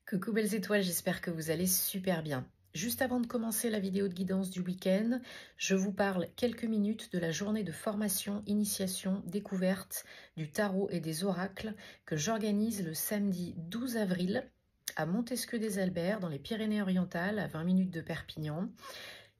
Coucou belles étoiles, j'espère que vous allez super bien. Juste avant de commencer la vidéo de guidance du week-end, je vous parle quelques minutes de la journée de formation, initiation, découverte du tarot et des oracles que j'organise le samedi 12 avril à Montesquieu-des-Albert dans les Pyrénées-Orientales à 20 minutes de Perpignan.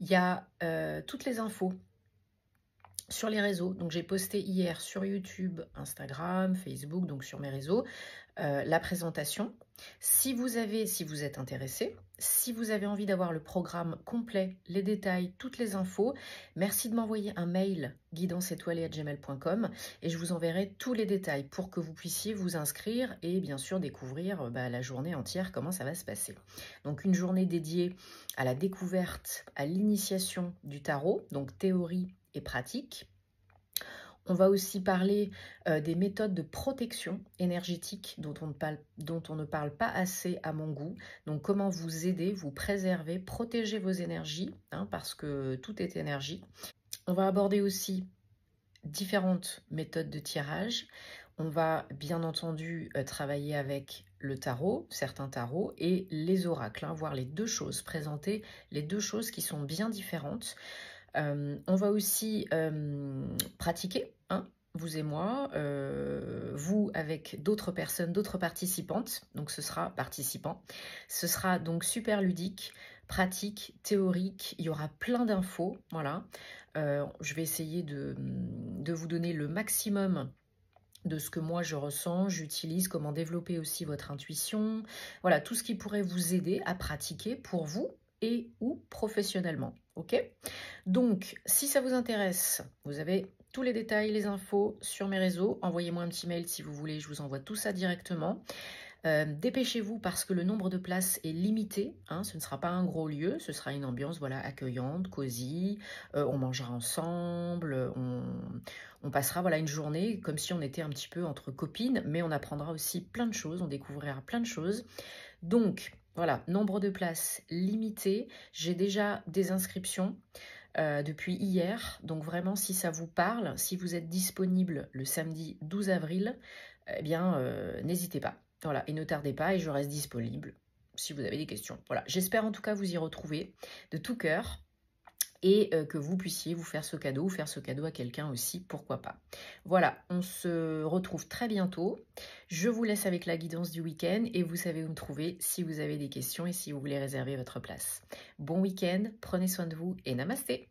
Il y a toutes les infos sur les réseaux. Donc j'ai posté hier sur YouTube, Instagram, Facebook, donc sur mes réseaux, la présentation. Si vous êtes intéressé, si vous avez envie d'avoir le programme complet, les détails, toutes les infos, merci de m'envoyer un mail guidancetoilée@gmail.com et je vous enverrai tous les détails pour que vous puissiez vous inscrire et bien sûr découvrir la journée entière, comment ça va se passer. Donc une journée dédiée à la découverte, à l'initiation du tarot, donc théorie et pratique. On va aussi parler des méthodes de protection énergétique dont on ne parle pas assez à mon goût. Donc comment vous aider, vous préserver, protéger vos énergies, parce que tout est énergie. On va aborder aussi différentes méthodes de tirage. On va bien entendu travailler avec le tarot, certains tarots, et les oracles, voir les deux choses, présenter les deux choses qui sont bien différentes. On va aussi pratiquer, vous et moi, vous avec d'autres personnes, d'autres participantes, donc ce sera participant. Ce sera donc super ludique, pratique, théorique, il y aura plein d'infos, voilà. Je vais essayer de vous donner le maximum de ce que moi je ressens, j'utilise, comment développer aussi votre intuition, voilà, tout ce qui pourrait vous aider à pratiquer pour vous et ou professionnellement, ok? Donc, si ça vous intéresse, vous avez tous les détails, les infos sur mes réseaux. Envoyez-moi un petit mail si vous voulez, je vous envoie tout ça directement. Dépêchez-vous parce que le nombre de places est limité. Ce ne sera pas un gros lieu, ce sera une ambiance accueillante, cosy. On mangera ensemble, on passera une journée comme si on était un petit peu entre copines, mais on apprendra aussi plein de choses, on découvrira plein de choses. Donc, voilà, nombre de places limité. J'ai déjà des inscriptions depuis hier. Donc vraiment, si ça vous parle, si vous êtes disponible le samedi 12 avril, eh bien, n'hésitez pas. Voilà, et ne tardez pas, et je reste disponible si vous avez des questions. Voilà, j'espère en tout cas vous y retrouver de tout cœur et que vous puissiez vous faire ce cadeau ou faire ce cadeau à quelqu'un aussi, pourquoi pas. Voilà, on se retrouve très bientôt. Je vous laisse avec la guidance du week-end et vous savez où me trouver si vous avez des questions et si vous voulez réserver votre place. Bon week-end, prenez soin de vous et namasté.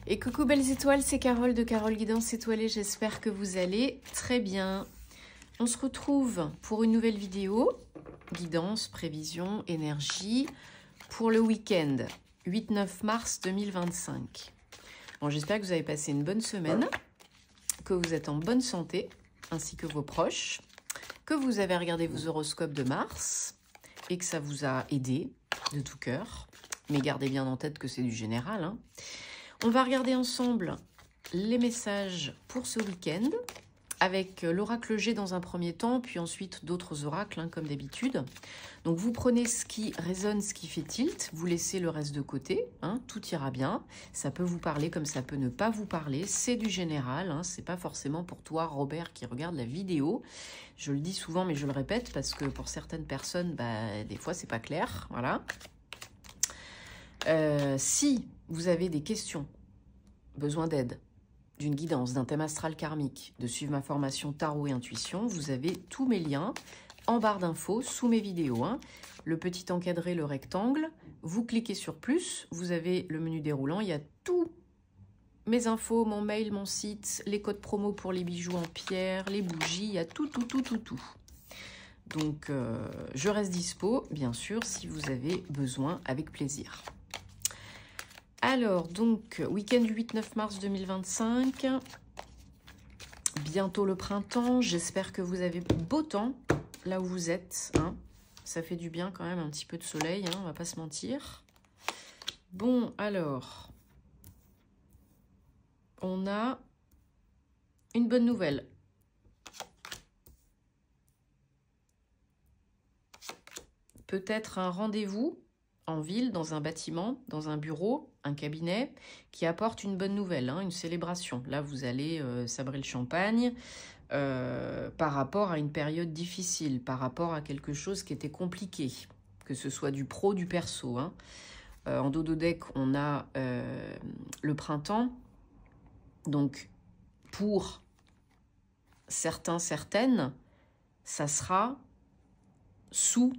Et coucou belles étoiles, c'est Carole de Carole Guidance Étoilée, j'espère que vous allez très bien. On se retrouve pour une nouvelle vidéo, guidance, prévision, énergie, pour le week-end, 8-9 mars 2025. Bon, j'espère que vous avez passé une bonne semaine, que vous êtes en bonne santé, ainsi que vos proches, que vous avez regardé vos horoscopes de Mars, et que ça vous a aidé de tout cœur. Mais gardez bien en tête que c'est du général, On va regarder ensemble les messages pour ce week-end avec l'oracle G dans un premier temps, puis ensuite d'autres oracles comme d'habitude. Donc vous prenez ce qui résonne, ce qui fait tilt, vous laissez le reste de côté, tout ira bien. Ça peut vous parler comme ça peut ne pas vous parler, c'est du général, c'est pas forcément pour toi Robert qui regarde la vidéo. Je le dis souvent mais je le répète parce que pour certaines personnes, des fois c'est pas clair, voilà. Si vous avez des questions, besoin d'aide, d'une guidance, d'un thème astral karmique, de suivre ma formation tarot et intuition, vous avez tous mes liens en barre d'infos sous mes vidéos. Le petit encadré, le rectangle, vous cliquez sur plus, vous avez le menu déroulant, il y a tous mes infos, mon mail, mon site, les codes promo pour les bijoux en pierre, les bougies, il y a tout. Donc, je reste dispo, bien sûr, si vous avez besoin, avec plaisir. Alors, donc, week-end du 8-9 mars 2025, bientôt le printemps, j'espère que vous avez beau temps là où vous êtes. Ça fait du bien quand même, un petit peu de soleil, on va pas se mentir. Bon, alors, on a une bonne nouvelle. Peut-être un rendez-vous en ville, dans un bâtiment, dans un bureau, un cabinet, qui apporte une bonne nouvelle, hein, une célébration. Là, vous allez sabrer le champagne par rapport à une période difficile, par rapport à quelque chose qui était compliqué, que ce soit du pro, du perso. Hein. En dodo deck, on a le printemps. Donc, pour certains, certaines, ça sera sous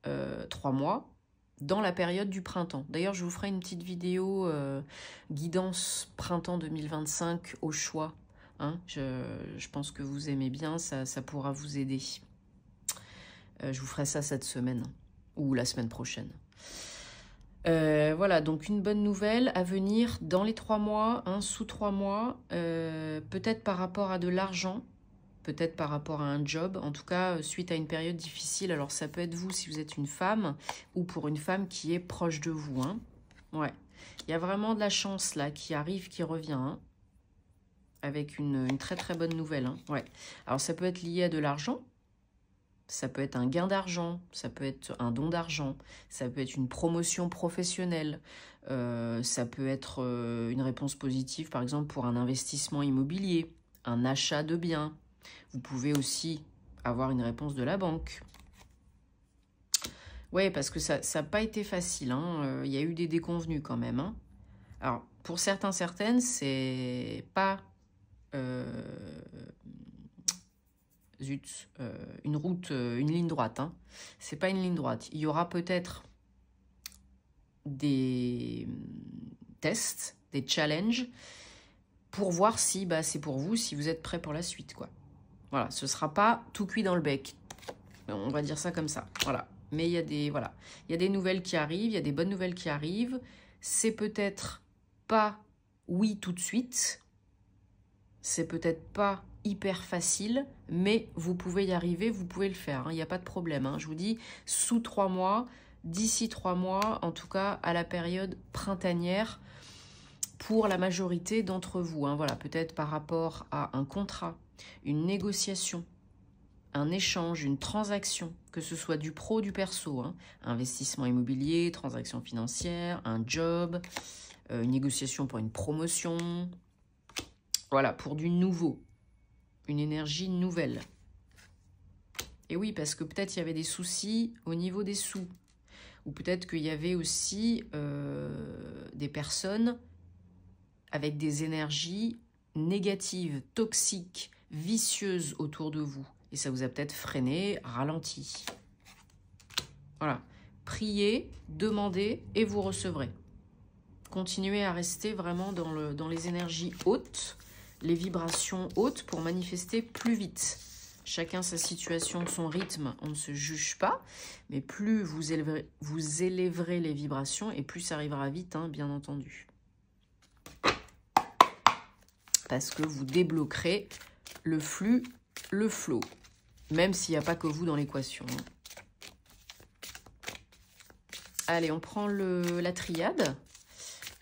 3 mois, dans la période du printemps. D'ailleurs, je vous ferai une petite vidéo guidance printemps 2025 au choix. Hein, je pense que vous aimez bien, ça pourra vous aider. Je vous ferai ça cette semaine ou la semaine prochaine. Voilà, donc une bonne nouvelle à venir dans les 3 mois, hein, sous 3 mois, peut-être par rapport à de l'argent, peut-être par rapport à un job, en tout cas suite à une période difficile. Alors ça peut être vous si vous êtes une femme ou pour une femme qui est proche de vous. Hein. Ouais, il y a vraiment de la chance là qui arrive, qui revient, hein, avec une très très bonne nouvelle. Hein. Ouais. Alors ça peut être lié à de l'argent, ça peut être un gain d'argent, ça peut être un don d'argent, ça peut être une promotion professionnelle, ça peut être une réponse positive par exemple pour un investissement immobilier, un achat de biens. Vous pouvez aussi avoir une réponse de la banque. Oui, parce que ça n'a pas été facile. Hein. Il y a eu des déconvenus quand même. Hein. Alors, pour certains, certaines, c'est pas une route, une ligne droite. Hein. C'est pas une ligne droite. Il y aura peut-être des tests, des challenges, pour voir si c'est pour vous, si vous êtes prêt pour la suite, quoi. Voilà, ce ne sera pas tout cuit dans le bec. On va dire ça comme ça. Voilà. Mais il y a des nouvelles qui arrivent, il y a des bonnes nouvelles qui arrivent. C'est peut-être pas oui tout de suite. C'est peut-être pas hyper facile, mais vous pouvez y arriver, vous pouvez le faire. Hein, il n'y a pas de problème. Hein. Je vous dis, sous 3 mois, d'ici 3 mois, en tout cas à la période printanière, pour la majorité d'entre vous. Hein, voilà, peut-être par rapport à un contrat, une négociation, un échange, une transaction, que ce soit du pro, du perso, hein, investissement immobilier, transaction financière, un job, une négociation pour une promotion, voilà, pour du nouveau, une énergie nouvelle. Et oui, parce que peut-être il y avait des soucis au niveau des sous, ou peut-être qu'il y avait aussi des personnes avec des énergies négatives, toxiques, vicieuse autour de vous. Et ça vous a peut-être freiné, ralenti. Voilà. Priez, demandez et vous recevrez. Continuez à rester vraiment dans les énergies hautes, les vibrations hautes pour manifester plus vite. Chacun sa situation, son rythme, on ne se juge pas. Mais plus vous élèverez les vibrations et plus ça arrivera vite, hein, bien entendu. Parce que vous débloquerez le flux, le flow, même s'il n'y a pas que vous dans l'équation. Allez, on prend la triade.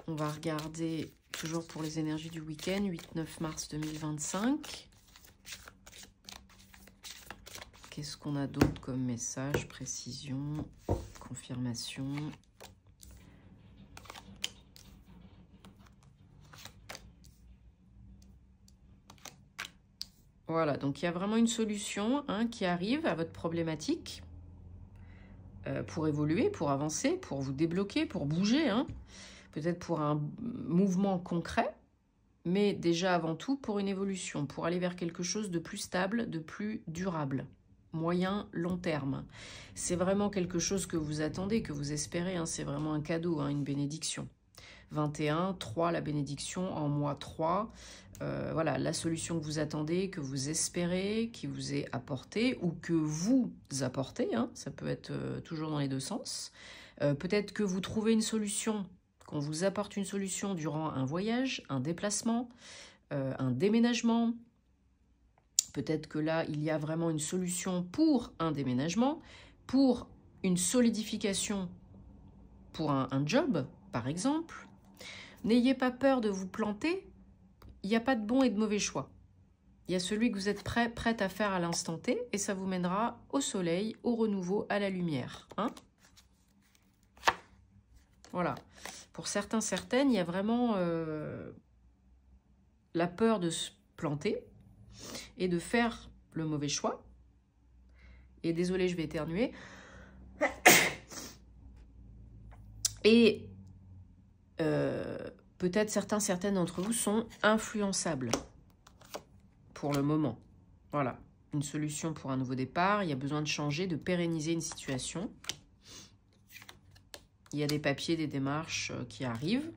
On va regarder toujours pour les énergies du week-end, 8-9 mars 2025. Qu'est-ce qu'on a d'autre comme message, précision, confirmation ? Voilà, donc il y a vraiment une solution, hein, qui arrive à votre problématique pour évoluer, pour avancer, pour vous débloquer, pour bouger, hein, peut-être pour un mouvement concret, mais déjà avant tout pour une évolution, pour aller vers quelque chose de plus stable, de plus durable, moyen, long terme. C'est vraiment quelque chose que vous attendez, que vous espérez, hein, c'est vraiment un cadeau, hein, une bénédiction. 21, 3, la bénédiction en mois 3. Voilà, la solution que vous attendez, que vous espérez, qui vous est apportée ou que vous apportez. Hein, ça peut être toujours dans les deux sens. Peut-être que vous trouvez une solution, qu'on vous apporte une solution durant un voyage, un déplacement, un déménagement. Peut-être que là, il y a vraiment une solution pour un déménagement, pour une solidification, pour un job, par exemple. N'ayez pas peur de vous planter. Il n'y a pas de bon et de mauvais choix. Il y a celui que vous êtes prête à faire à l'instant T et ça vous mènera au soleil, au renouveau, à la lumière. Hein ? Voilà. Pour certains, certaines, il y a vraiment la peur de se planter et de faire le mauvais choix. Et désolé, je vais éternuer. Et peut-être certaines d'entre vous sont influençables pour le moment. Voilà, une solution pour un nouveau départ. Il y a besoin de changer, de pérenniser une situation. Il y a des papiers, des démarches qui arrivent.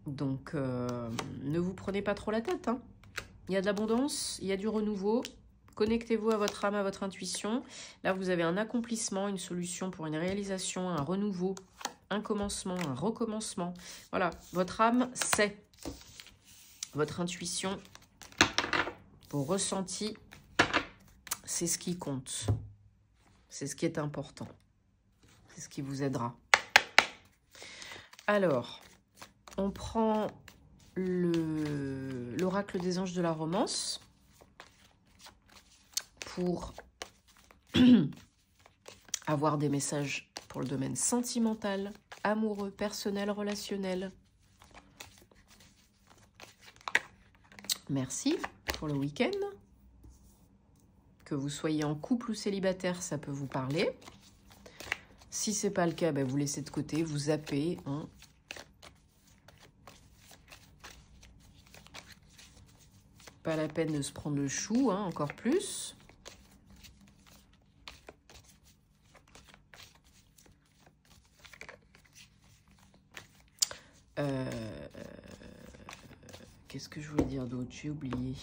Donc, ne vous prenez pas trop la tête, hein. Il y a de l'abondance, il y a du renouveau. Connectez-vous à votre âme, à votre intuition. Là, vous avez un accomplissement, une solution pour une réalisation, un renouveau, un commencement, un recommencement. Voilà, votre âme sait. Votre intuition, vos ressentis, c'est ce qui compte. C'est ce qui est important. C'est ce qui vous aidera. Alors, on prend l'oracle des anges de la romance pour avoir des messages pour le domaine sentimental, amoureux, personnel, relationnel. Merci pour le week-end. Que vous soyez en couple ou célibataire, ça peut vous parler. Si ce n'est pas le cas, ben vous laissez de côté, vous zappez, hein. Pas la peine de se prendre le chou, hein, encore plus. Qu'est-ce que je voulais dire d'autre? J'ai oublié.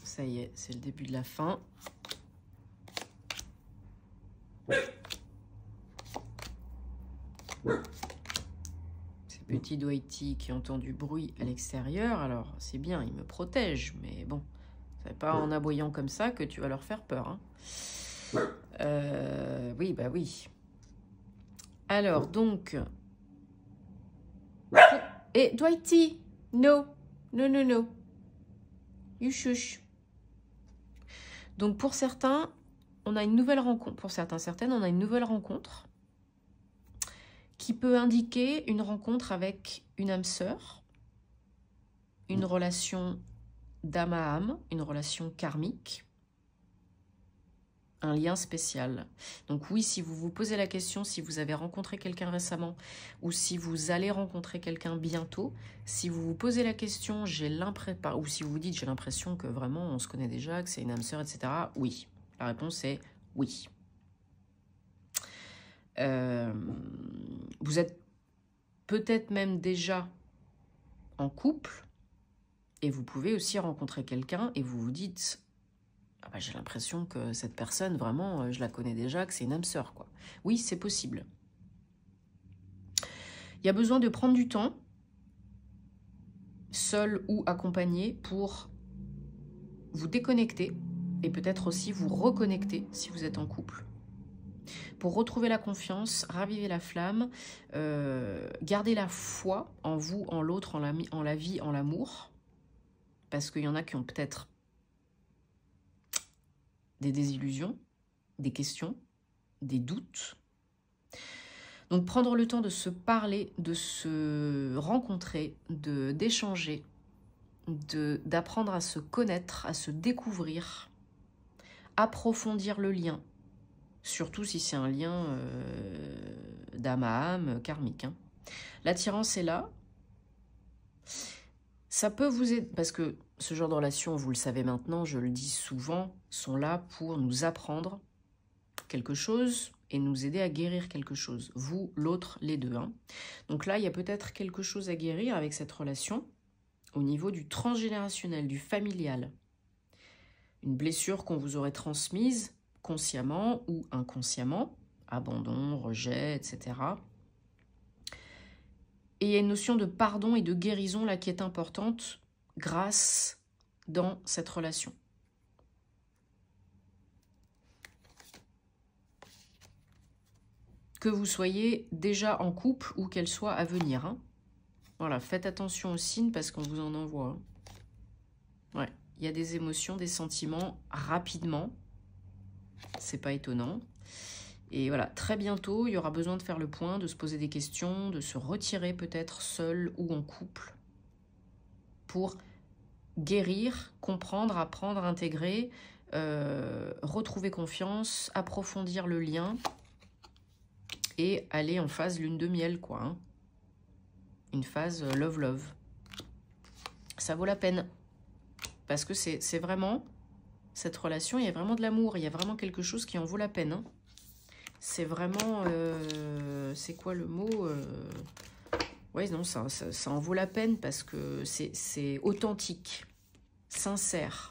Ça y est, c'est le début de la fin. Ces petits Dwighty qui entendent du bruit à l'extérieur, alors c'est bien, ils me protègent, mais bon, c'est pas en aboyant comme ça que tu vas leur faire peur, hein. Oui, bah oui. Alors, donc... Et Dwighty, no, no, no, no. You shush. Donc, pour certains, on a une nouvelle rencontre. Pour certains, certaines, on a une nouvelle rencontre qui peut indiquer une rencontre avec une âme sœur, une relation d'âme à âme, une relation karmique, un lien spécial. Donc oui, si vous vous posez la question, si vous avez rencontré quelqu'un récemment ou si vous allez rencontrer quelqu'un bientôt, si vous vous posez la question, j'ai l'impression, ou si vous vous dites j'ai l'impression que vraiment on se connaît déjà, que c'est une âme sœur, etc. Oui, la réponse est oui. Vous êtes peut-être même déjà en couple et vous pouvez aussi rencontrer quelqu'un et vous vous dites ah bah, j'ai l'impression que cette personne, vraiment, je la connais déjà, que c'est une âme sœur, quoi. Oui, c'est possible. Il y a besoin de prendre du temps, seul ou accompagné, pour vous déconnecter et peut-être aussi vous reconnecter si vous êtes en couple. Pour retrouver la confiance, raviver la flamme, garder la foi en vous, en l'autre, en la vie, en l'amour. Parce qu'il y en a qui ont peut-être des désillusions, des questions, des doutes. Donc prendre le temps de se parler, de se rencontrer, d'échanger, d'apprendre à se connaître, à se découvrir, approfondir le lien, surtout si c'est un lien d'âme à âme, karmique, hein. L'attirance est là. Ça peut vous aider, parce que ce genre de relations, vous le savez maintenant, je le dis souvent, sont là pour nous apprendre quelque chose et nous aider à guérir quelque chose. Vous, l'autre, les deux, hein. Donc là, il y a peut-être quelque chose à guérir avec cette relation au niveau du transgénérationnel, du familial. Une blessure qu'on vous aurait transmise consciemment ou inconsciemment, abandon, rejet, etc. Et il y a une notion de pardon et de guérison là qui est importante grâce dans cette relation. Que vous soyez déjà en couple ou qu'elle soit à venir, hein. Voilà, faites attention aux signes parce qu'on vous en envoie, hein. Ouais, il y a des émotions, des sentiments rapidement. C'est pas étonnant. Et voilà, très bientôt, il y aura besoin de faire le point, de se poser des questions, de se retirer peut-être seul ou en couple pour guérir, comprendre, apprendre, intégrer, retrouver confiance, approfondir le lien et aller en phase lune de miel, quoi. Hein. Une phase love-love. Ça vaut la peine. Parce que c'est vraiment, cette relation, il y a vraiment de l'amour, il y a vraiment quelque chose qui en vaut la peine. Hein. C'est vraiment, c'est quoi le mot ouais, non, ça en vaut la peine parce que c'est authentique, sincère.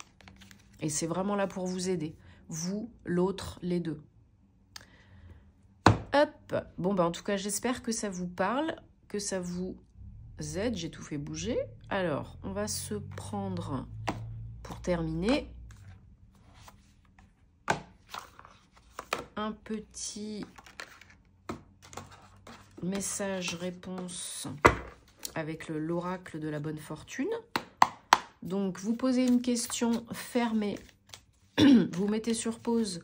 Et c'est vraiment là pour vous aider. Vous, l'autre, les deux. Hop. Bon, bah, en tout cas, j'espère que ça vous parle, que ça vous aide. J'ai tout fait bouger. Alors, on va se prendre, pour terminer, un petit message-réponse avec l'oracle de la bonne fortune. Donc, vous posez une question fermée. Vous mettez sur pause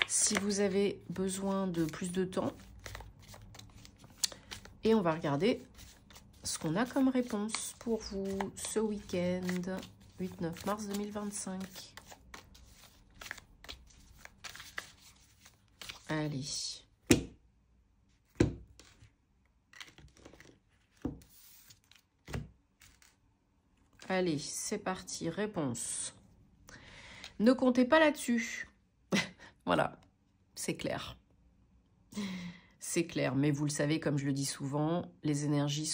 si vous avez besoin de plus de temps. Et on va regarder ce qu'on a comme réponse pour vous ce week-end, 8-9 mars 2025. Allez. Allez, c'est parti. Réponse. Ne comptez pas là-dessus. Voilà, c'est clair. C'est clair, mais vous le savez, comme je le dis souvent, les énergies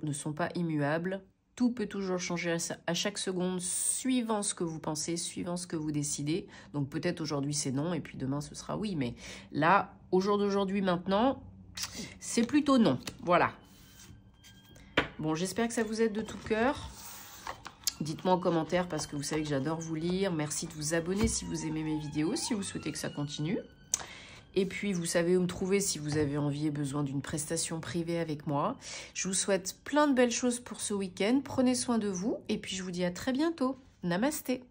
ne sont pas immuables. Tout peut toujours changer à chaque seconde, suivant ce que vous pensez, suivant ce que vous décidez. Donc peut-être aujourd'hui c'est non, et puis demain ce sera oui. Mais là, au jour d'aujourd'hui, maintenant, c'est plutôt non. Voilà. Bon, j'espère que ça vous aide de tout cœur. Dites-moi en commentaire parce que vous savez que j'adore vous lire. Merci de vous abonner si vous aimez mes vidéos, si vous souhaitez que ça continue. Et puis, vous savez où me trouver si vous avez envie et besoin d'une prestation privée avec moi. Je vous souhaite plein de belles choses pour ce week-end. Prenez soin de vous et puis je vous dis à très bientôt. Namasté.